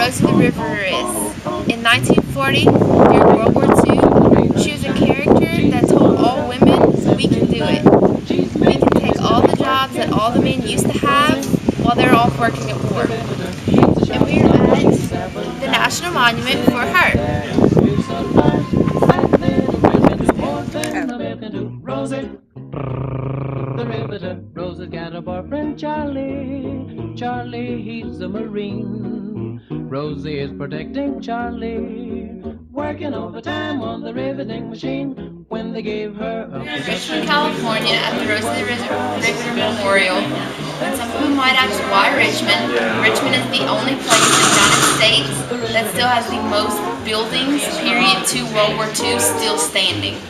Rosie the Riveter is. In 1940, during World War II, she was a character that told all women, we can do it. We can take all the jobs that all the men used to have while they're off working at war. And we are at the National Monument for her. The Riveter. Rosie's got a boyfriend, Charlie. Charlie, he's a Marine. Rosie is protecting Charlie, working overtime on the riveting machine. When they gave her a Richmond, California, at the Rosie the Riveter Memorial. And some people might ask why Richmond. Richmond is the only place in the United States that still has the most buildings, period, to World War II still standing.